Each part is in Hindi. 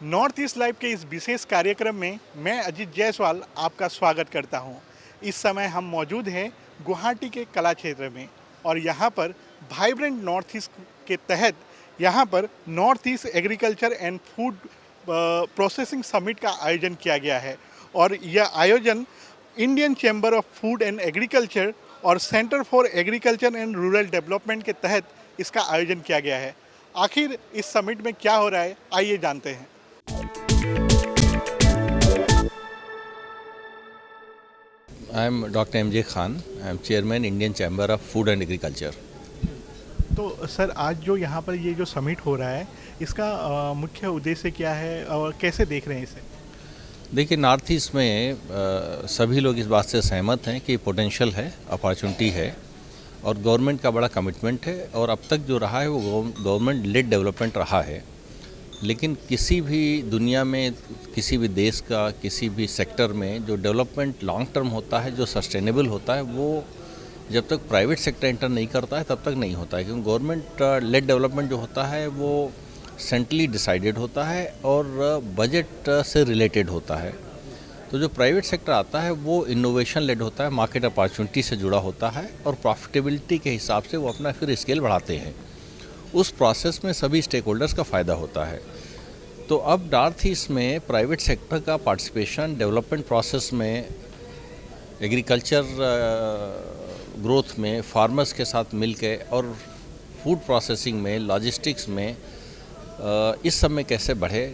नॉर्थ ईस्ट लाइव के इस विशेष कार्यक्रम में मैं अजीत जायसवाल आपका स्वागत करता हूं। इस समय हम मौजूद हैं गुवाहाटी के कला क्षेत्र में और यहां पर वाइब्रेंट नॉर्थ ईस्ट के तहत यहां पर north east agriculture and food processing summit का आयोजन किया गया है और यह आयोजन Indian chamber of food and agriculture और centre for agriculture and rural development के तहत इसका आयोजन किया गया है। आखिर इस समिट में क्या हो रहा है, आइए जानते हैं। I am Dr. M.J. Khan. I am Chairman Indian Chamber of Food and Agriculture. तो सर, आज जो यहाँ पर ये जो समिट हो रहा है इसका मुख्य उद्देश्य क्या है और कैसे देख रहे हैं इसे? देखिए, नॉर्थ ईस्ट में सभी लोग इस बात से सहमत हैं कि पोटेंशियल है, अपॉर्चुनिटी है और गवर्नमेंट का बड़ा कमिटमेंट है और अब तक जो रहा है वो गवर्नमेंट लेड डेवलपमेंट रहा है। लेकिन किसी भी दुनिया में, किसी भी देश का, किसी भी सेक्टर में जो डेवलपमेंट लॉन्ग टर्म होता है, जो सस्टेनेबल होता है, वो जब तक प्राइवेट सेक्टर एंटर नहीं करता है तब तक नहीं होता है। क्योंकि गवर्नमेंट लेड डेवलपमेंट जो होता है वो सेंट्रली डिसाइडेड होता है और बजट से रिलेटेड होता है। तो जो प्राइवेट सेक्टर आता है वो इनोवेशन लेड होता है, मार्केट अपॉर्चुनिटी से जुड़ा होता है और प्रॉफिटेबिलिटी के हिसाब से वो अपना फिर स्केल बढ़ाते हैं। उस प्रोसेस में सभी स्टेक होल्डर्स का फ़ायदा होता है। तो अब नॉर्थ ईस्ट में प्राइवेट सेक्टर का पार्टिसिपेशन डेवलपमेंट प्रोसेस में, एग्रीकल्चर ग्रोथ में, फार्मर्स के साथ मिलके और फूड प्रोसेसिंग में, लॉजिस्टिक्स में, इस सब में कैसे बढ़े।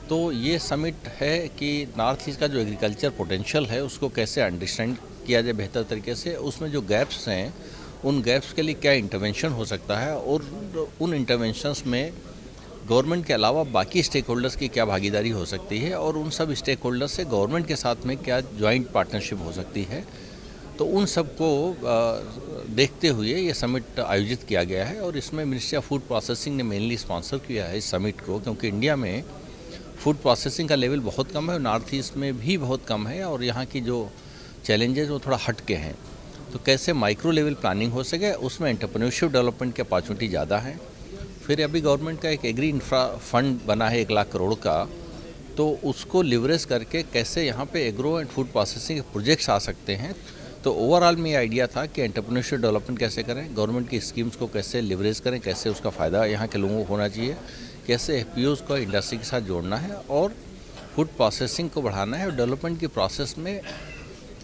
तो ये समिट है कि नॉर्थ ईस्ट का जो एग्रीकल्चर पोटेंशियल है उसको कैसे अंडरस्टैंड किया जाए बेहतर तरीके से, उसमें जो गैप्स हैं उन गैप्स के लिए क्या इंटरवेंशन हो सकता है और उन इंटरवेंशंस में गवर्नमेंट के अलावा बाकी स्टेक होल्डर्स की क्या भागीदारी हो सकती है और उन सब स्टेक होल्डर्स से गवर्नमेंट के साथ में क्या जॉइंट पार्टनरशिप हो सकती है। तो उन सब को देखते हुए ये समिट आयोजित किया गया है और इसमें मिनिस्ट्री ऑफ फूड प्रोसेसिंग ने मेनली स्पॉन्सर किया है इस समिट को, क्योंकि इंडिया में फूड प्रोसेसिंग का लेवल बहुत कम है और नॉर्थ ईस्ट में भी बहुत कम है और यहाँ की जो चैलेंजेस वो थोड़ा हट के हैं। तो कैसे माइक्रो लेवल प्लानिंग हो सके, उसमें एंटरप्रेन्योरशिप डेवलपमेंट की अपॉर्चुनिटी ज़्यादा है। फिर अभी गवर्नमेंट का एक एग्री इंफ्रा फंड बना है 1 लाख करोड़ का, तो उसको लिवरेज करके कैसे यहाँ पे agro and food processing projects आ सकते हैं। तो ओवरऑल में ये आइडिया था कि एंटरप्रेन्योरशिप डेवलपमेंट कैसे करें, गवर्नमेंट की स्कीम्स को कैसे लिवरेज करें, कैसे उसका फ़ायदा यहाँ के लोगों को होना चाहिए, कैसे FPOs को इंडस्ट्री के साथ जोड़ना है और फूड प्रोसेसिंग को बढ़ाना है और डेवलपमेंट की प्रोसेस में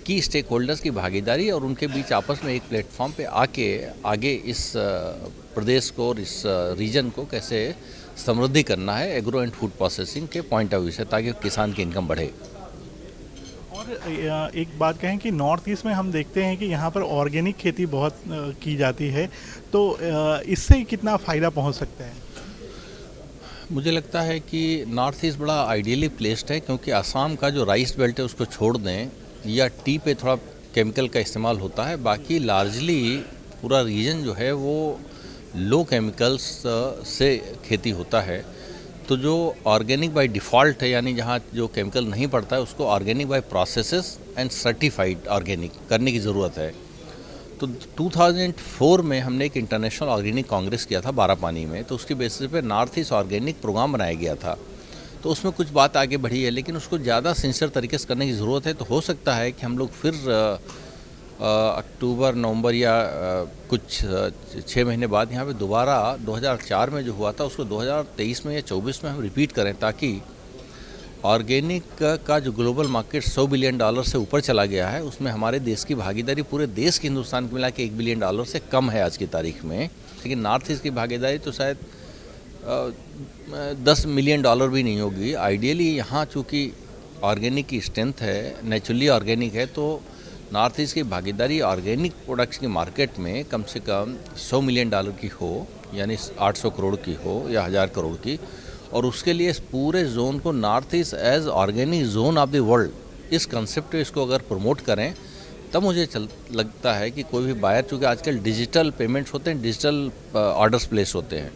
की स्टेक होल्डर्स की भागीदारी और उनके बीच आपस में एक प्लेटफॉर्म पे आके आगे इस प्रदेश को और इस रीजन को कैसे समृद्धि करना है एग्रो एंड फूड प्रोसेसिंग के पॉइंट ऑफ व्यू से, ताकि किसान की इनकम बढ़े। और एक बात कहें कि नॉर्थ ईस्ट में हम देखते हैं कि यहाँ पर ऑर्गेनिक खेती बहुत की जाती है, तो इससे कितना फ़ायदा पहुँच सकता है? मुझे लगता है कि नॉर्थ ईस्ट बड़ा आइडियली प्लेस्ड है, क्योंकि आसाम का जो राइस बेल्ट है उसको छोड़ दें या टी पे थोड़ा केमिकल का इस्तेमाल होता है, बाकी लार्जली पूरा रीजन जो है वो लो केमिकल्स से खेती होता है। तो जो ऑर्गेनिक बाय डिफ़ॉल्ट है, यानी जहाँ जो केमिकल नहीं पड़ता है, उसको organic by processes and certified organic करने की ज़रूरत है। तो 2004 में हमने एक इंटरनेशनल ऑर्गेनिक कांग्रेस किया था बारापानी में, तो उसकी बेसिस पे नॉर्थ ईस्ट ऑर्गेनिक प्रोग्राम बनाया गया था। तो उसमें कुछ बात आगे बढ़ी है, लेकिन उसको ज़्यादा सिंसियर तरीके से करने की ज़रूरत है। तो हो सकता है कि हम लोग फिर अक्टूबर, नवंबर या कुछ 6 महीने बाद यहाँ पे दोबारा 2004 में जो हुआ था उसको 2023 में या 24 में हम रिपीट करें, ताकि ऑर्गेनिक का जो ग्लोबल मार्केट $100 बिलियन से ऊपर चला गया है, उसमें हमारे देश की भागीदारी पूरे देश के, हिंदुस्तान को मिला के $1 बिलियन से कम है आज की तारीख में। लेकिन नॉर्थ ईस्ट की भागीदारी तो शायद $10 मिलियन भी नहीं होगी। आइडियली यहाँ चूँकि ऑर्गेनिक की स्ट्रेंथ है, नेचुरली ऑर्गेनिक है, तो नॉर्थ ईस्ट की भागीदारी ऑर्गेनिक प्रोडक्ट्स की मार्केट में कम से कम $100 मिलियन की हो, यानी 800 करोड़ की हो या 1000 करोड़ की, और उसके लिए इस पूरे जोन को north east as organic zone of the world, इस कंसेप्ट को इसको अगर प्रमोट करें, तब मुझे लगता है कि कोई भी बायर, चूँकि आजकल डिजिटल पेमेंट्स होते हैं, डिजिटल ऑर्डर्स प्लेस होते हैं,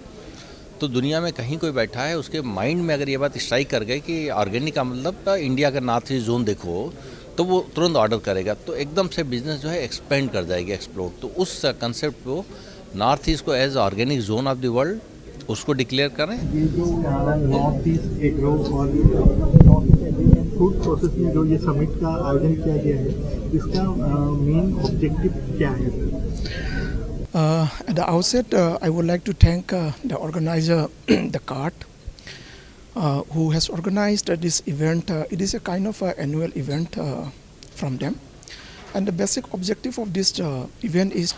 तो दुनिया में कहीं कोई बैठा है उसके माइंड में अगर ये बात स्ट्राइक कर गई कि ऑर्गेनिक का मतलब इंडिया का नॉर्थ ईस्ट जोन देखो, तो वो तुरंत ऑर्डर करेगा, तो एकदम से बिजनेस जो है एक्सपेंड कर जाएगी, एक्सप्लोर। तो उस कंसेप्ट को नॉर्थ ईस्ट को as organic zone of the world उसको डिक्लेयर करें। ये जो नॉर्थ ईस्ट एग्रो और फूड प्रोसेसिंग जो ये समिट का आयोजन किया गया है, इसका मेन ऑब्जेक्टिव क्या है? At the outset, I would like to thank the organizer, the CART, who has organized this event. It is a kind of annual event from them. And the basic objective of this event is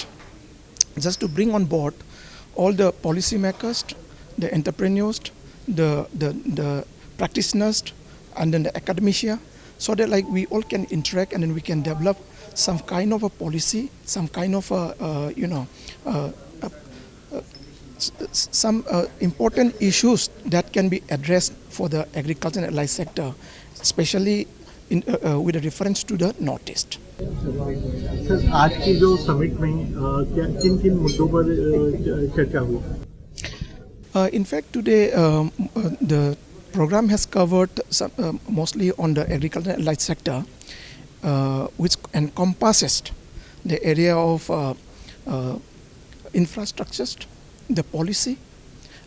just to bring on board all the policymakers, the entrepreneurs, the practitioners, and then the academia, so that like we all can interact and then we can develop some kind of a policy, some kind of some important issues that can be addressed for the agriculture and allied sector, especially with a reference to the Northeast. Sir, आज की जो समिट में क्या किन किन मुद्दों पर चर्चा हुई? In fact, today the program has covered mostly on the agriculture and allied sector, which encompasses the area of infrastructures, the policy,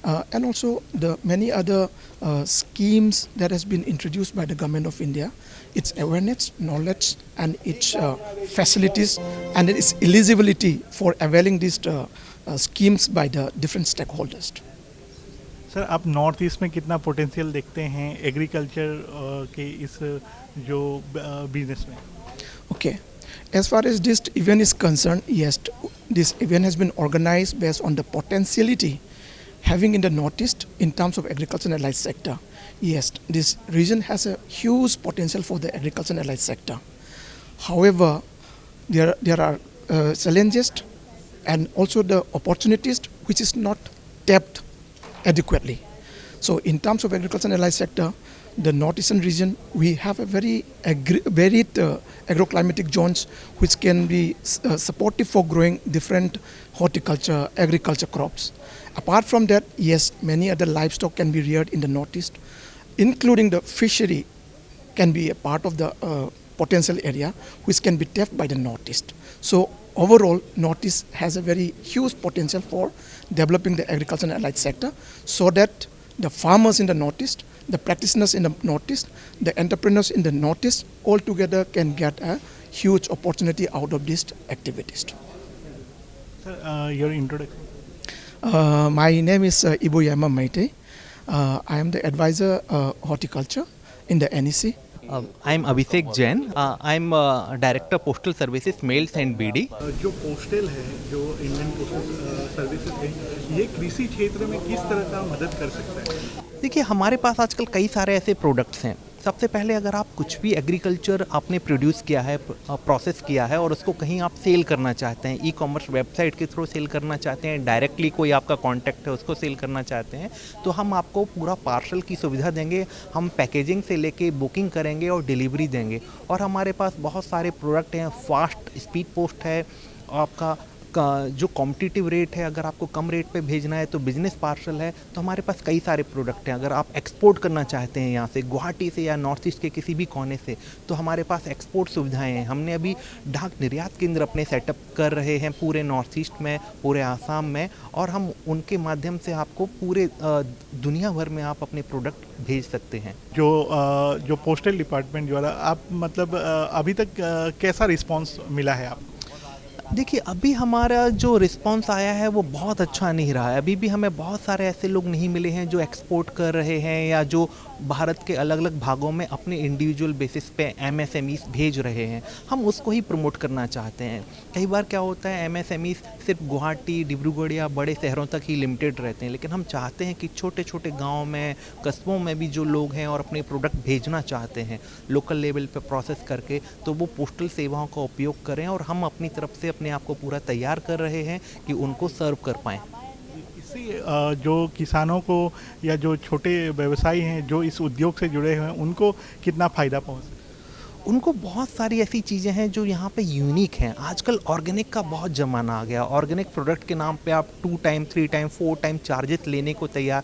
and also the many other schemes that has been introduced by the government of India, its awareness, knowledge, and its facilities and its eligibility for availing these schemes by the different stakeholders. Sir, आप नॉर्थ ईस्ट में कितना पोटेंशियल देखते हैं एग्रीकल्चर के इस जो बिजनेस में? Okay, as far as this event is concerned, yes, this event has been organized based on the potentiality having in the Northeast in terms of agriculture and allied sector. Yes, this region has a huge potential for the agriculture and allied sector. However, there are challenges and also the opportunities which is not tapped adequately. So in terms of agriculture and allied sector, the northeastern region, we have a very varied agroclimatic zones which can be supportive for growing different horticulture, agriculture crops. Apart from that, yes, many other livestock can be reared in the northeast, including the fishery can be a part of the potential area which can be tapped by the northeast. So overall, northeast has a very huge potential for developing the agriculture and allied sector, so that the farmers in the northeast, the practitioners in the northeast, the entrepreneurs in the northeast all together can get a huge opportunity out of these activities. Sir, your introduction. My name is Ibuyama Maite. I am the advisor horticulture in the NEC. I'm Abhishek Jain. I'm Director Postal Services Mails and BD. जो पोस्टल है, जो इंडियन पोस्टल सर्विसेज है, ये कृषि क्षेत्र में किस तरह का मदद कर सकता है? देखिए, हमारे पास आजकल कई सारे ऐसे प्रोडक्ट्स हैं। सबसे पहले अगर आप कुछ भी एग्रीकल्चर आपने प्रोड्यूस किया है, प्रोसेस किया है और उसको कहीं आप सेल करना चाहते हैं, ई कॉमर्स वेबसाइट के थ्रू सेल करना चाहते हैं, डायरेक्टली कोई आपका कॉन्टैक्ट है उसको सेल करना चाहते हैं, तो हम आपको पूरा पार्सल की सुविधा देंगे। हम पैकेजिंग से लेके बुकिंग करेंगे और डिलीवरी देंगे। और हमारे पास बहुत सारे प्रोडक्ट हैं। फास्ट स्पीड पोस्ट है, आपका जो कॉम्पिटिटिव रेट है, अगर आपको कम रेट पे भेजना है तो बिजनेस पार्सल है। तो हमारे पास कई सारे प्रोडक्ट हैं। अगर आप एक्सपोर्ट करना चाहते हैं यहाँ से, गुवाहाटी से या नॉर्थ ईस्ट के किसी भी कोने से, तो हमारे पास एक्सपोर्ट सुविधाएं हैं। हमने अभी डाक निर्यात केंद्र अपने सेटअप कर रहे हैं पूरे नॉर्थ ईस्ट में, पूरे आसाम में, और हम उनके माध्यम से आपको पूरे दुनिया भर में आप अपने प्रोडक्ट भेज सकते हैं। जो पोस्टल डिपार्टमेंट द्वारा आप मतलब अभी तक कैसा रिस्पांस मिला है आपको? देखिए, अभी हमारा जो रिस्पांस आया है वो बहुत अच्छा नहीं रहा है। अभी भी हमें बहुत सारे ऐसे लोग नहीं मिले हैं जो एक्सपोर्ट कर रहे हैं या जो भारत के अलग अलग भागों में अपने इंडिविजुअल बेसिस पे MSMEs भेज रहे हैं। हम उसको ही प्रमोट करना चाहते हैं। कई बार क्या होता है, MSMEs सिर्फ गुवाहाटी, डिब्रूगढ़ या बड़े शहरों तक ही लिमिटेड रहते हैं, लेकिन हम चाहते हैं कि छोटे छोटे गाँव में, कस्बों में भी जो लोग हैं और अपने प्रोडक्ट भेजना चाहते हैं लोकल लेवल पर प्रोसेस करके, तो वो पोस्टल सेवाओं का उपयोग करें। और हम अपनी तरफ से अपने आप को पूरा तैयार कर रहे हैं कि उनको सर्व कर पाएँ। इससे जो किसानों को या जो छोटे व्यवसायी हैं जो इस उद्योग से जुड़े हुए हैं, उनको कितना फ़ायदा पहुँच? उनको बहुत सारी ऐसी चीज़ें हैं जो यहाँ पे यूनिक हैं। आजकल ऑर्गेनिक का बहुत ज़माना आ गया। ऑर्गेनिक प्रोडक्ट के नाम पे आप 2 टाइम 3 टाइम 4 टाइम चार्जेस लेने को तैयार,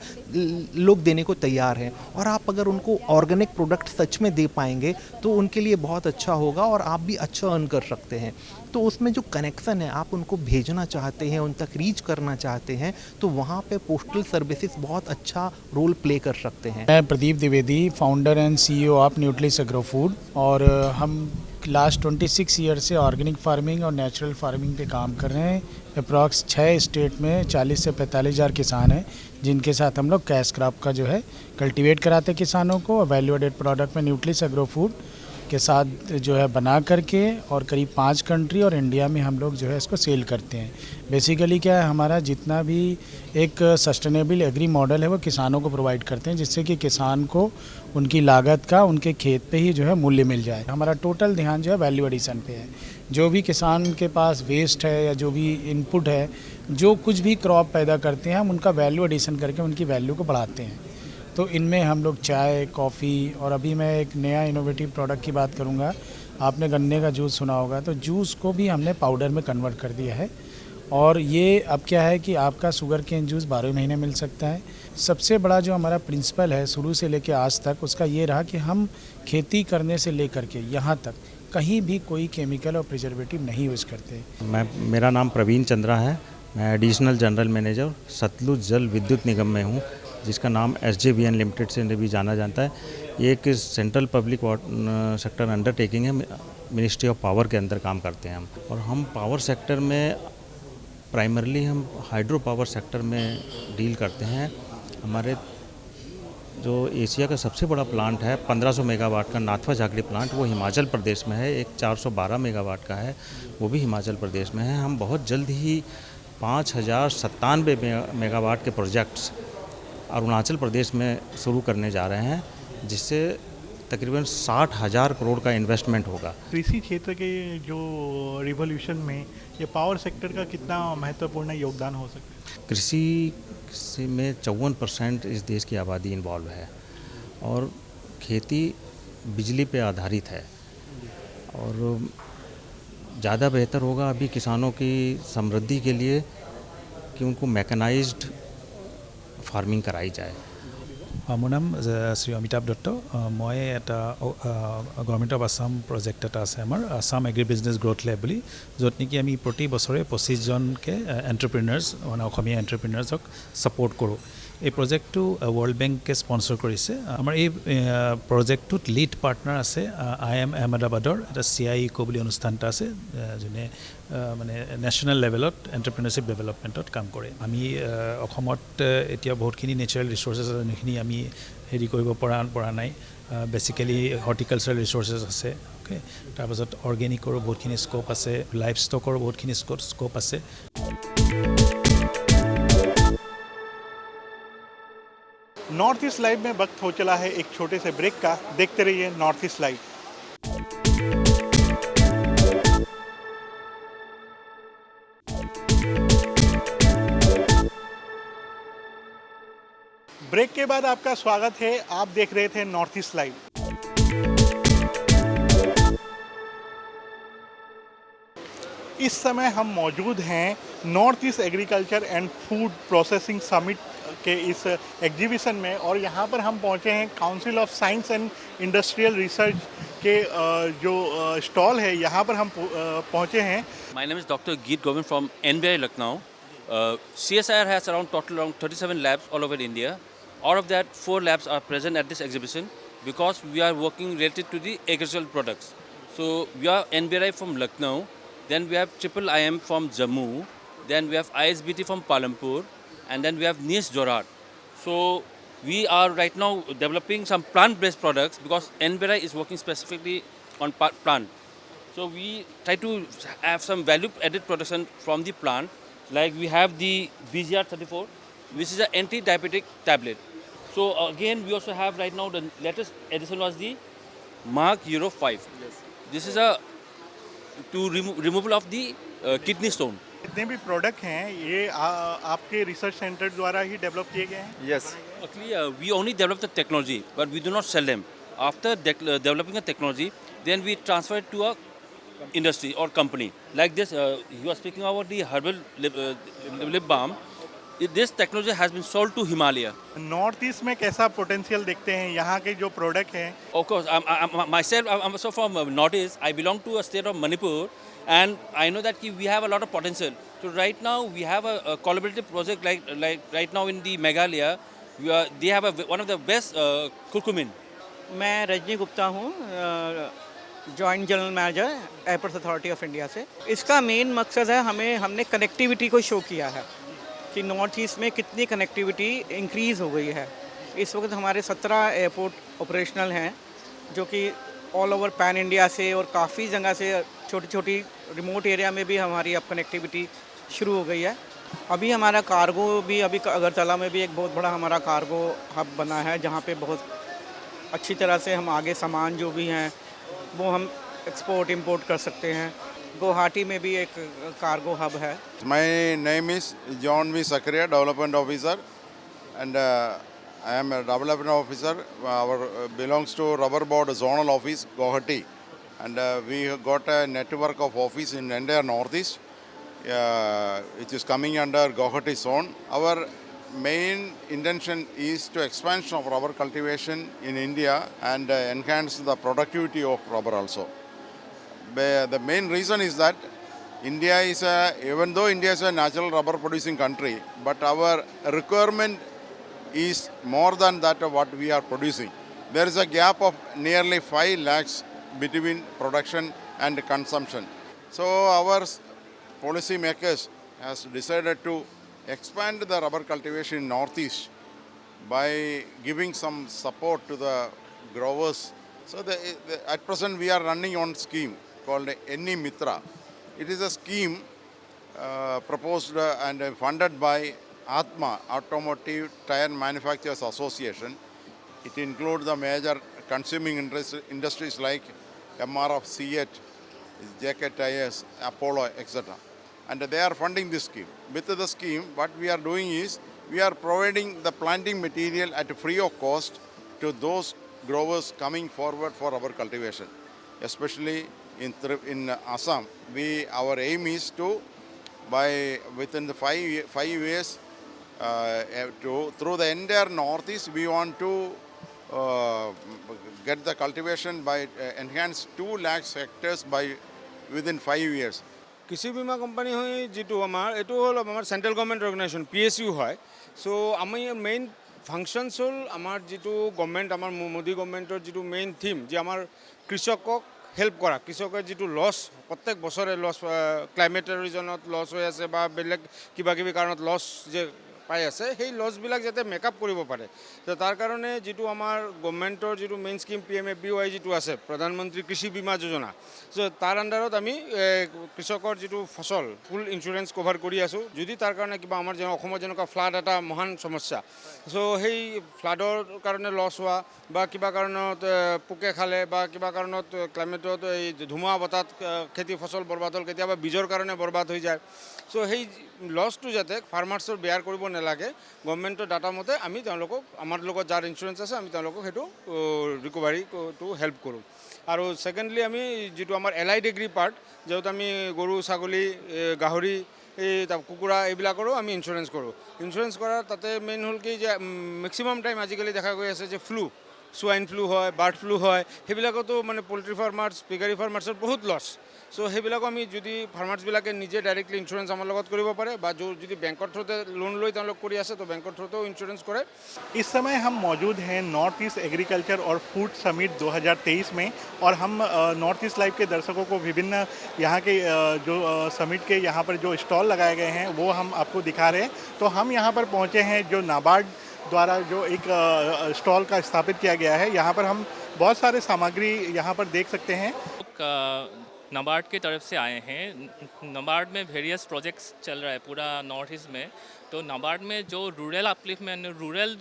लोग देने को तैयार हैं। और आप अगर उनको ऑर्गेनिक प्रोडक्ट सच में दे पाएंगे तो उनके लिए बहुत अच्छा होगा और आप भी अच्छा अर्न कर सकते हैं। तो उसमें जो कनेक्शन है, आप उनको भेजना चाहते हैं, उन तक रीच करना चाहते हैं, तो वहाँ पे पोस्टल सर्विसेज बहुत अच्छा रोल प्ले कर सकते हैं। मैं Pradeep Dwivedi, founder and CEO of Nutris agro food, और हम लास्ट 26 ईयर से ऑर्गेनिक फार्मिंग और नेचुरल फार्मिंग पे काम कर रहे हैं। अप्रॉक्स 6 स्टेट में 40 से 45 हज़ार किसान हैं, जिनके साथ हम लोग कैश क्रॉप का जो है कल्टीवेट कराते हैं किसानों को, और वैल्यू एडेड प्रोडक्ट में न्यूट्रिस एग्रो फूड के साथ जो है बना करके, और करीब 5 कंट्री और इंडिया में हम लोग जो है इसको सेल करते हैं। बेसिकली क्या है, हमारा जितना भी एक सस्टेनेबल एग्री मॉडल है वो किसानों को प्रोवाइड करते हैं, जिससे कि किसान को उनकी लागत का उनके खेत पे ही जो है मूल्य मिल जाए। हमारा टोटल ध्यान जो है वैल्यू एडिशन पे है। जो भी किसान के पास वेस्ट है या जो भी इनपुट है, जो कुछ भी क्रॉप पैदा करते हैं, हम उनका वैल्यू एडिशन करके उनकी वैल्यू को बढ़ाते हैं। तो इनमें हम लोग चाय, कॉफ़ी, और अभी मैं एक नया इनोवेटिव प्रोडक्ट की बात करूँगा। आपने गन्ने का जूस सुना होगा, तो जूस को भी हमने पाउडर में कन्वर्ट कर दिया है। और ये अब क्या है कि आपका शुगर केन जूस 12 महीने मिल सकता है। सबसे बड़ा जो हमारा प्रिंसिपल है शुरू से लेकर आज तक, उसका ये रहा कि हम खेती करने से लेकर के यहाँ तक कहीं भी कोई केमिकल और प्रिजर्वेटिव नहीं यूज़ करते। मेरा नाम प्रवीण चंद्रा है। मैं एडिशनल जनरल मैनेजर सतलुज जल विद्युत निगम में हूँ, जिसका नाम SJVN लिमिटेड से भी जाना जाता है। ये एक सेंट्रल पब्लिक सेक्टर अंडरटेकिंग है, मिनिस्ट्री ऑफ पावर के अंदर काम करते हैं हम। और हम पावर सेक्टर में प्राइमरली हम हाइड्रो पावर सेक्टर में डील करते हैं। हमारे जो एशिया का सबसे बड़ा प्लांट है 1500 मेगावाट का नाथवा झाकड़ी प्लांट, वो हिमाचल प्रदेश में है। एक 412 मेगावाट का है, वो भी हिमाचल प्रदेश में है। हम बहुत जल्द ही 5097 मेगावाट के प्रोजेक्ट्स अरुणाचल प्रदेश में शुरू करने जा रहे हैं, जिससे तकरीबन 60,000 करोड़ का इन्वेस्टमेंट होगा। कृषि क्षेत्र के जो रिवोल्यूशन में ये पावर सेक्टर का कितना महत्वपूर्ण योगदान हो सकता है? कृषि में 54% इस देश की आबादी इन्वॉल्व है, और खेती बिजली पे आधारित है। और ज़्यादा बेहतर होगा अभी किसानों की समृद्धि के लिए कि उनको मैकेनाइज्ड फार्मिंग कराई जाए। মোৰ নাম শ্ৰী অমিতাভ দত্ত। মই এটা গভৰ্ণমেণ্ট অফ আছাম প্ৰজেক্ট এটা আছে আমাৰ, আছাম এগ্ৰি বিজনেছ গ্ৰথ লেব বুলি, য'ত নেকি আমি প্ৰতি বছৰে 25জনকৈ এণ্টাৰপ্ৰিনাৰ্ছ, মানে অসমীয়া এণ্টাৰপ্ৰিনাৰ্ছক ছাপোৰ্ট কৰোঁ। এই প্ৰজেক্টটো ৱৰ্ল্ড বেংকে স্পন্সৰ কৰিছে। আমাৰ এই প্ৰজেক্টটোত লিড পাৰ্টনাৰ আছে IIM আহমেদাবাদৰ এটা CI ইকো বুলি অনুষ্ঠান এটা আছে, যোনে মানে নেশ্যনেল লেভেলত এণ্টাৰপ্ৰিনাৰশ্বিপ ডেভেলপমেণ্টত কাম কৰে। আমি অসমত এতিয়া বহুতখিনি নেচাৰেল ৰিচোৰ্চেছ আছে, যোনখিনি আমি হেৰি কৰিব পৰা নাই। বেচিকেলি হৰ্টিকালচাৰেল ৰিচোৰ্চেছ আছে, অ'কে। তাৰপাছত অৰ্গেনিকৰো বহুতখিনি স্ক'প আছে, লাইফ ষ্টকৰো বহুতখিনি স্ক'প আছে। नॉर्थ ईस्ट लाइव में वक्त हो चला है एक छोटे से ब्रेक का। देखते रहिए नॉर्थ ईस्ट लाइव। ब्रेक के बाद आपका स्वागत है। आप देख रहे थे नॉर्थ ईस्ट लाइव। इस समय हम मौजूद हैं north east agriculture and food processing summit के इस एग्जीबिशन में, और यहाँ पर हम पहुँचे हैं council of science and industrial research के जो स्टॉल है, यहाँ पर हम पहुँचे हैं। My name is Dr. Geet Govind from NBI Lucknow. CSIR has around 37 labs all over India. Out of that, 4 labs are present at this exhibition because we are working related to the agricultural products. So we are NBI from Lucknow, then we have Triple IM from Jammu, then we have ISBT from Palampur, and then we have NIS Jorhat. So we are right now developing some plant-based products because NBI is working specifically on plant. So we try to have some value-added production from the plant. Like we have the BGR34, which is an anti-diabetic tablet. So again, we also have right now the latest addition was the Mark Euro 5. Yes. This is a removal of the kidney stone. जितने भी प्रोडक्ट हैं ये आपके रिसर्च सेंटर द्वारा ही डेवलप किए गए हैं? Yes. Actually, we only develop the technology, but we do not sell them. After developing a technology, then we transfer it to a industry or company. Like this, you are speaking about the herbal lip balm. this technology has been sold to Himalaya. North east में कैसा पोटेंशियल देखते हैं यहाँ के जो प्रोडक्ट हैं? Of course, I'm also from Northeast. I belong to a state of Manipur, and I know that we have a lot of potential. So right now we have a collaborative project like right now in the Meghalaya. They have one of the best curcumin. मैं रजनी गुप्ता हूँ, joint general manager airports authority of India से। इसका मेन मकसद है हमने कनेक्टिविटी को शो किया है कि नॉर्थ ईस्ट में कितनी कनेक्टिविटी इंक्रीज़ हो गई है। इस वक्त हमारे 17 एयरपोर्ट ऑपरेशनल हैं जो कि ऑल ओवर पैन इंडिया से और काफ़ी जगह से छोटी छोटी रिमोट एरिया में भी हमारी अब कनेक्टिविटी शुरू हो गई है। अभी हमारा कार्गो भी अभी अगरतला में भी एक बहुत बड़ा हमारा कार्गो हब बना है जहाँ पे बहुत अच्छी तरह से हम आगे सामान जो भी हैं वो हम एक्सपोर्ट इंपोर्ट कर सकते हैं। गुवाहाटी में भी एक कार्गो हब है। My name is John V. Sakria, Development Officer, and I am a Development Officer. Our belongs to Rubber Board Zonal Office, Guwahati, and we got a network of office in entire Northeast, which is coming under Guwahati zone. Our main intention is to expansion of rubber cultivation in India and enhance the productivity of rubber also. The main reason is that India is even though India is a natural rubber producing country, but our requirement is more than that of what we are producing. There is a gap of nearly 5 lakhs between production and consumption. So our policy makers has decided to expand the rubber cultivation in Northeast by giving some support to the growers. So at present we are running on scheme called Enni Mitra. It is a scheme proposed and funded by Atma, Automotive Tire Manufacturers Association. It includes the major consuming industries like MRF, CEAT, JK Tires, Apollo, etc. And they are funding this scheme. With the scheme, what we are doing is, we are providing the planting material at free of cost to those growers coming forward for our cultivation. Especially in Assam, our aim is to, within the 5 years, through the entire Northeast, we want to get the cultivation by enhance 2 lakh hectares by within 5 years. কৃষি বীমা কোম্পানী হয় যেটো এইটো হ'ল আমাৰ চেণ্ট্ৰেল গভৰ্ণমেণ্ট অৰ্গেনাইজেশ্যন PSU হয়। চ' আমি মেইন ফাংচনছ হ'ল আমাৰ যিটো গভৰ্ণমেণ্ট আমাৰ মোদী গভৰ্ণমেণ্টৰ যিটো মেইন থিম যে আমাৰ কৃষকক হেল্প কৰা, কৃষকৰ যিটো লছ প্ৰত্যেক বছৰে লছ ক্লাইমেটৰ ৰিজনত লছ হৈ আছে বা বেলেগ কিবা কিবি কাৰণত লছ যে পাই আছে সেই লছবিলাক যাতে মেকআপ কৰিব পাৰে। তো তাৰ কাৰণে যিটো আমাৰ গভৰ্ণমেণ্টৰ যিটো মেইন স্কিম PMFBY যিটো আছে প্ৰধানমন্ত্ৰী কৃষি বীমা যোজনা, চ' তাৰ আণ্ডাৰত আমি কৃষকৰ যিটো ফচল ফুল ইঞ্চুৰেঞ্চ কভাৰ কৰি আছোঁ। যদি তাৰ কাৰণে কিবা আমাৰ অসমত যেনেকুৱা ফ্লাড এটা মহান সমস্যা, চ' সেই ফ্লাডৰ কাৰণে লছ হোৱা বা কিবা কাৰণত পোকে খালে বা কিবা কাৰণত ক্লাইমেটত এই ধুমুহা বতাহত খেতি ফচল বৰবাদ হ'ল, কেতিয়াবা বীজৰ কাৰণে বৰবাদ হৈ যায়। চ' সেই লছটো যাতে ফাৰ্মাৰ্ছৰ বেয়াৰ কৰিব নালাগে, গভৰ্ণমেণ্টৰ ডাটা মতে আমি তেওঁলোকক আমাৰ লগত যাৰ ইঞ্চুৰেঞ্চ আছে আমি তেওঁলোকক সেইটো ৰিকভাৰীটো হেল্প কৰোঁ। আৰু ছেকেণ্ডলি আমি যিটো আমাৰ এলাইড এগ্ৰি পাৰ্ট, য'ত আমি গৰু ছাগলী গাহৰি কুকুৰা এইবিলাকৰো আমি ইঞ্চুৰেঞ্চ কৰোঁ। ইঞ্চুৰেঞ্চ কৰাৰ তাতে মেইন হ'ল কি যে মেক্সিমাম টাইম আজিকালি দেখা গৈ আছে যে সোৱাইন ফ্লু হয়, বাৰ্ড ফ্লু হয়, সেইবিলাকতো মানে পল্ট্ৰি ফাৰ্মাৰ্ছ পিগাৰী ফাৰ্মাৰ্ছৰ বহুত লছ। চ' সেইবিলাকো আমি যদি ফাৰ্মাৰ্ছবিলাকে নিজে ডাইৰেক্টলি ইঞ্চুৰেঞ্চ আমাৰ লগত কৰিব পাৰে বা যদি বেংকৰ থ্ৰুতে লোন লৈ তেওঁলোক কৰি আছে তো বেংকৰ থ্ৰুতেও ইঞ্চুৰেঞ্চ কৰে। इस समय हम मौजूद हैं नॉर्थ ईस्ट एग्रीकल्चर और फूड समिट 2023 में, और हम नॉर्थ ईस्ट लाइव के दर्शकों को विभिन्न यहाँ के जो समिट के यहाँ पर जो स्टॉल लगाए गए हैं वो हम आपको दिखा रहे हैं। तो हम यहाँ पर पहुँचे हैं जो नाबार्ड द्वारा जो एक स्टॉल का स्थापित किया गया है। यहाँ पर हम बहुत सारे सामग्री यहाँ पर देख सकते हैं। नाबार्ड की तरफ से आए हैं। नाबार्ड में वेरियस प्रोजेक्ट्स चल रहा है पूरा नॉर्थ ईस्ट में। तो नाबार्ड में जो रूरल अपलिफ्टमेंट, रूरल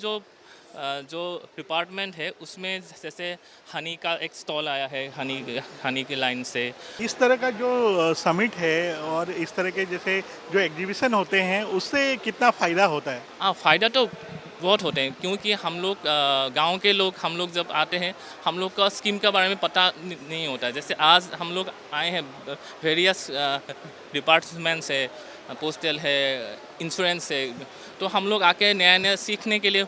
जो डिपार्टमेंट है उसमें जैसे हनी का एक स्टॉल आया है, हनी की लाइन से। इस तरह का जो समिट है और इस तरह के जैसे जो एग्जीबिशन होते हैं उससे कितना फ़ायदा होता है? हाँ, फ़ायदा तो बहुत होते हैं, क्योंकि हम लोग गांव के लोग हम लोग जब आते हैं हम लोग का स्कीम के बारे में पता नहीं होता है। जैसे आज हम लोग आए हैं वेरियस डिपार्टमेंट से, पोस्टल है, इंश्योरेंस है। तो हम लोग आके नया नया सीखने के लिए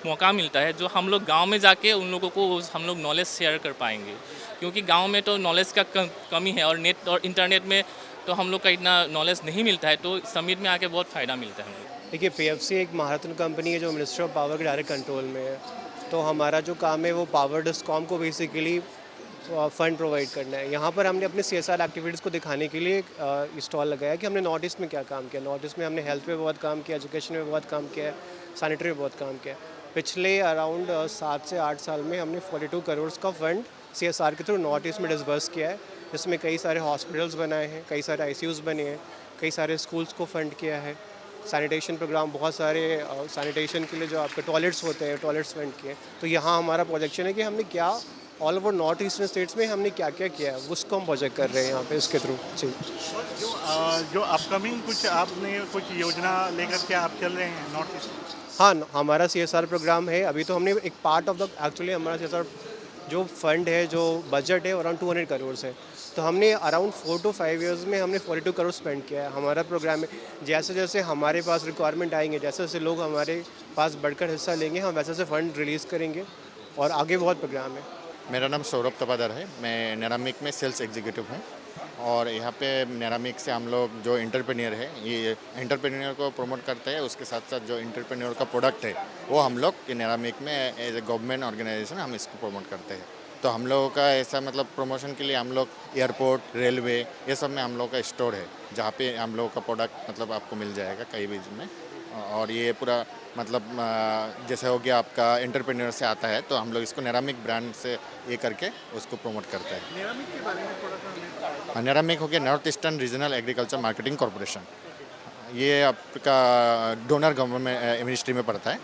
मौका मिलता है, जो हम लोग गांव में जाके उन लोगों को हम लोग नॉलेज शेयर कर पाएंगे, क्योंकि गांव में तो नॉलेज का कमी है और नेट और इंटरनेट में तो हम लोग का इतना नॉलेज नहीं मिलता है। तो समिट में आके बहुत फ़ायदा मिलता है। देखिए, पीएफसी एक महारत्न कंपनी है जो मिनिस्ट्री ऑफ पावर के डायरेक्ट कंट्रोल में है। तो हमारा जो काम है वो पावर डिस्कॉम को बेसिकली फ़ंड प्रोवाइड करना है। यहाँ पर हमने अपने CSR एक्टिविटीज़ को दिखाने के लिए स्टॉल लगाया कि हमने नॉर्थ ईस्ट में क्या काम किया। नॉर्थ ईस्ट में हमने हेल्थ पे बहुत काम किया, एजुकेशन में बहुत काम किया है, सैनिटरी में बहुत काम किया है। पिछले अराउंड 7 से 8 साल में हमने 42 करोड़ का फंड CSR के थ्रू नॉर्थ ईस्ट में डिसबर्स किया है, जिसमें कई सारे हॉस्पिटल्स बनाए हैं, कई सारे ICUs बने हैं, कई सारे स्कूल्स को फंड किया है, सैनिटेशन प्रोग्राम, बहुत सारे सैनिटेशन के लिए जो आपके टॉयलेट्स होते हैं, टॉयलेट्स फंड किए। तो यहाँ हमारा प्रोजेक्शन है कि हमने क्या all over north eastern states में हमने क्या क्या किया है, उसको हम प्रोजेक्ट कर रहे हैं यहाँ पे इसके थ्रू। जी, जो अपकमिंग कुछ आपने कुछ योजना लेकर के आप चल रहे हैं नॉर्थ ईस्ट? हाँ, हमारा CSR प्रोग्राम है। अभी तो हमने एक पार्ट ऑफ द एक्चुअली हमारा CSR जो फंड है, जो बजट है, अराउंड 200 करोड़ है। तो हमने अराउंड 4 to 5 ईयर्स में हमने 42 करोड़ स्पेंड किया है। हमारा प्रोग्राम है, जैसे जैसे हमारे पास रिक्वायरमेंट आएंगे, जैसे जैसे लोग हमारे पास बढ़कर हिस्सा लेंगे, हम वैसे वैसे फ़ंड रिलीज़ करेंगे और आगे बहुत प्रोग्राम है। मेरा नाम सौरभ तपादर है, मैं नेरामिक में सेल्स एग्जीक्यूटिव हूँ। और यहाँ पे नेरामिक से हम लोग जो एंटरप्रेन्योर है, ये एंटरप्रेन्योर को प्रमोट करते हैं। उसके साथ साथ जो एंटरप्रेन्योर का प्रोडक्ट है वो हम लोग नेरामिक में एज ए गवर्नमेंट ऑर्गेनाइजेशन हम इसको प्रमोट करते हैं। तो हम लोगों का ऐसा मतलब प्रमोशन के लिए हम लोग एयरपोर्ट, रेलवे, ये सब में हम लोग का स्टोर है, जहाँ पे हम लोगों का प्रोडक्ट मतलब आपको मिल जाएगा कई भी में। और ये पूरा मतलब जैसे हो गया आपका एंटरप्रेन्योर से आता है, तो हम लोग इसको नेरामिक ब्रांड से ये करके उसको प्रमोट करते हैं। नेरामिक के बारे में थोड़ा सा। नेरामिक हो गया north eastern regional agriculture marketing corporation. ये आपका डोनर गवर्नमेंट मिनिस्ट्री में पड़ता है।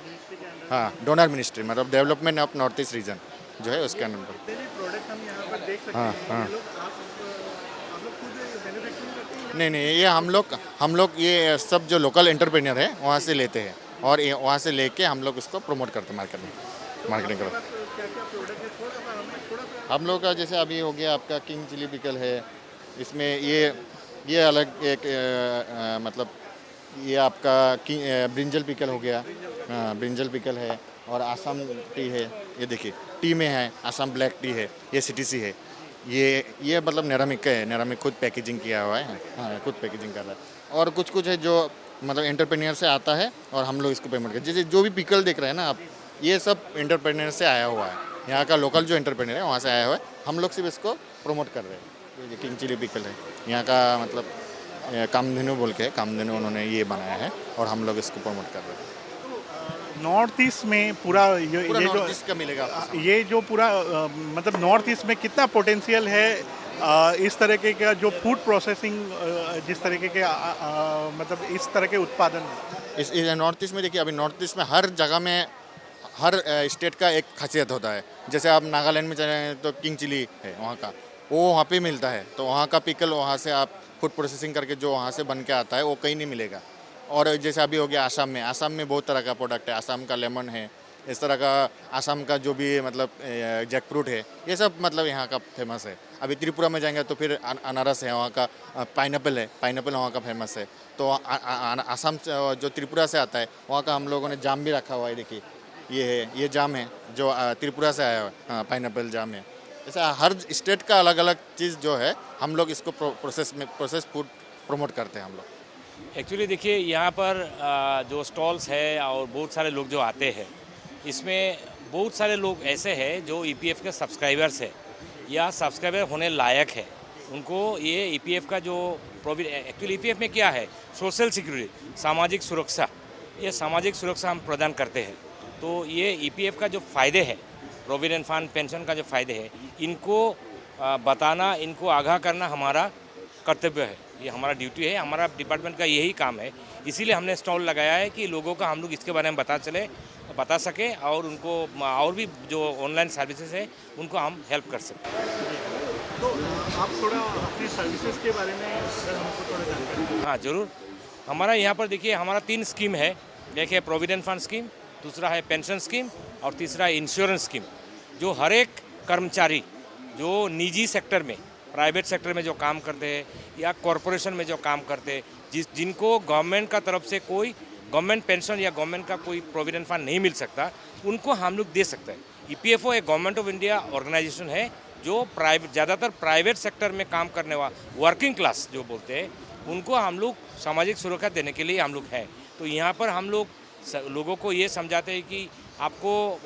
हाँ, डोनर मिनिस्ट्री मतलब development of north east region जो है उसके अंदर। प्रोडक्ट हम यहाँ पर देख सकते हाँ, हैं। हाँ। ये लोग आप लोग खुद मैन्युफैक्चरिंग करते हैं? नहीं, ये हम लोग ये सब जो लोकल एंटरप्रेन्योर है वहाँ से लेते हैं और वहाँ से लेके हम लोग उसको प्रमोट करते हैं मार्केट में, मार्केटिंग करते हैं। क्या-क्या प्रोडक्ट है थोड़ा सा हम लोग का जैसे अभी हो गया आपका किंग चिली पिकल है, इसमें ये अलग एक मतलब ये आपका ब्रिंजल पिकल हो गया। हाँ, ब्रिंजल पिकल है। और आसाम टी है, ये देखिए टी में है, आसाम ब्लैक टी है, ये CTC है। ये मतलब नेरामिक का है, नेरामिक खुद पैकेजिंग किया हुआ है। हाँ, खुद पैकेजिंग कर रहा है। और कुछ है जो मतलब एंटरप्रेन्योर से आता है और हम लोग इसको पेमेंट करते हैं। जैसे जो भी पिकल देख रहे हैं ना आप, ये सब एंटरप्रेन्योर से आया हुआ है। यहाँ का लोकल जो एंटरप्रेन्योर है वहाँ से आया हुआ है, हम लोग सिर्फ इसको प्रमोट कर रहे हैं। ये किंग चिली पिकल है, यहाँ का मतलब कामधेनु बोल के, कामधेनु उन्होंने ये बनाया है और हम लोग इसको प्रमोट कर रहे हैं। नॉर्थ ईस्ट में पूरा ये जो ईस्ट का मिलेगा ये जो पूरा मतलब नॉर्थ ईस्ट में कितना पोटेंशियल है इस तरीके का जो फूड प्रोसेसिंग, जिस तरीके के मतलब इस तरह के उत्पादन इस नॉर्थ ईस्ट में देखिए, अभी नॉर्थ ईस्ट में हर जगह में हर स्टेट का एक खासियत होता है। जैसे आप नागालैंड में चले हैं तो किंग चिली है वहाँ का, वो वहाँ पे मिलता है। तो वहाँ का पिकल वहाँ से आप फूड प्रोसेसिंग करके जो वहाँ से बन के आता है वो कहीं नहीं मिलेगा। और जैसे अभी हो गया आसाम में बहुत तरह का प्रोडक्ट है। आसाम का लेमन है, इस तरह का आसाम का जो भी मतलब जैकफ्रूट है, ये सब मतलब यहाँ का फेमस है। अभी त्रिपुरा में जाएंगे तो फिर अनारस है, वहाँ का पाइनएप्पल है, पाइनएप्पल वहाँ का फेमस है। तो आसाम जो त्रिपुरा से आता है वहाँ का हम लोगों ने जाम भी रखा हुआ है। देखिए ये जाम है जो त्रिपुरा से आया हुआ है, पाइनएप्पल जाम है। ऐसा हर स्टेट का अलग अलग चीज़ जो है हम लोग इसको प्रोसेस फूड प्रमोट करते हैं हम लोग। एक्चुअली देखिए, यहाँ पर जो स्टॉल्स है और बहुत सारे लोग जो आते हैं, इसमें बहुत सारे लोग ऐसे हैं जो EPF के सब्सक्राइबर्स है या सब्सक्राइबर होने लायक है। उनको ये EPF का जो एक्चुअली EPF में क्या है, सोशल सिक्योरिटी, सामाजिक सुरक्षा, ये सामाजिक सुरक्षा हम प्रदान करते हैं। तो ये EPF का जो फ़ायदे हैं, प्रोविडेंट फंड पेंशन का जो फ़ायदे हैं, इनको बताना, इनको आगाह करना हमारा कर्तव्य है। ये हमारा ड्यूटी है, हमारा डिपार्टमेंट का यही काम है। इसीलिए हमने स्टॉल लगाया है कि लोगों का हम लोग इसके बारे में बता सकें और उनको और भी जो ऑनलाइन सर्विसेज है उनको हम हेल्प कर सकें। तो आप थोड़ा अपनी सर्विसेज के बारे में हमको थोड़ा जानकारी। हाँ, ज़रूर। हमारा यहाँ पर देखिए, हमारा 3 स्कीम है। एक है प्रोविडेंट फंड स्कीम, दूसरा है पेंशन स्कीम और तीसरा है इंश्योरेंस स्कीम। जो हर एक कर्मचारी जो निजी सेक्टर में प्राइवेट सेक्टर में जो काम करते हैं या कॉरपोरेशन में जो काम करते हैं, जिनको गवर्नमेंट का तरफ से कोई गवर्नमेंट पेंशन या गवर्नमेंट का कोई प्रोविडेंट फंड नहीं मिल सकता, उनको हम लोग दे सकते हैं। EPFO एक गवर्नमेंट ऑफ इंडिया ऑर्गेनाइजेशन है जो ज़्यादातर प्राइवेट सेक्टर में काम करने वाला वर्किंग क्लास जो बोलते हैं, उनको हम लोग सामाजिक सुरक्षा देने के लिए हम लोग हैं। तो यहाँ पर हम लोग लोगों को ये समझाते हैं कि आपको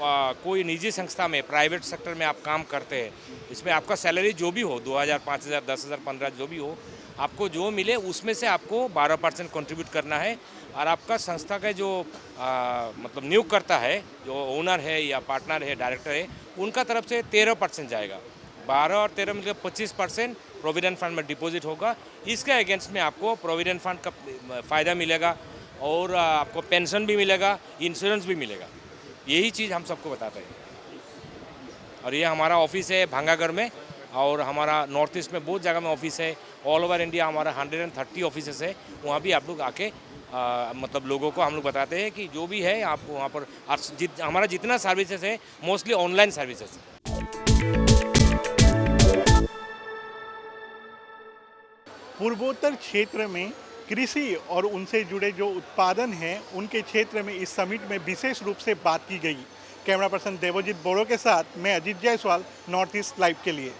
कोई निजी संस्था में प्राइवेट सेक्टर में आप काम करते हैं, इसमें आपका सैलरी जो भी हो 2000, 5000, 10,000, 15,000 जो भी हो, आपको जो मिले उसमें से आपको 12% कंट्रीब्यूट करना है। और आपका संस्था का जो मतलब नियुक्त करता है, जो ओनर है या पार्टनर है, डायरेक्टर है, उनका तरफ से 13% जाएगा। 12 और 13 मिलकर 25% प्रोविडेंट फंड में डिपॉजिट होगा। इसके अगेंस्ट में आपको प्रोविडेंट फंड का फ़ायदा मिलेगा और आपको पेंशन भी मिलेगा, इंश्योरेंस भी मिलेगा। यही चीज़ हम सबको बताते हैं। और ये हमारा ऑफिस है भांगागढ़ में, और हमारा नॉर्थ ईस्ट में बहुत जगह में ऑफिस है। ऑल ओवर इंडिया हमारा 130 ऑफिसेस है। वहाँ भी आप लोग आके मतलब लोगों को हम लोग बताते हैं कि जो भी है आपको वहाँ पर हमारा जितना सर्विसेज है मोस्टली ऑनलाइन सर्विसेज है। पूर्वोत्तर क्षेत्र में कृषि और उनसे जुड़े जो उत्पादन हैं उनके क्षेत्र में इस समिट में विशेष रूप से बात की गई। कैमरा पर्सन देवजीत बोरो के साथ मैं Ajit Jaiswal, north east live के लिए।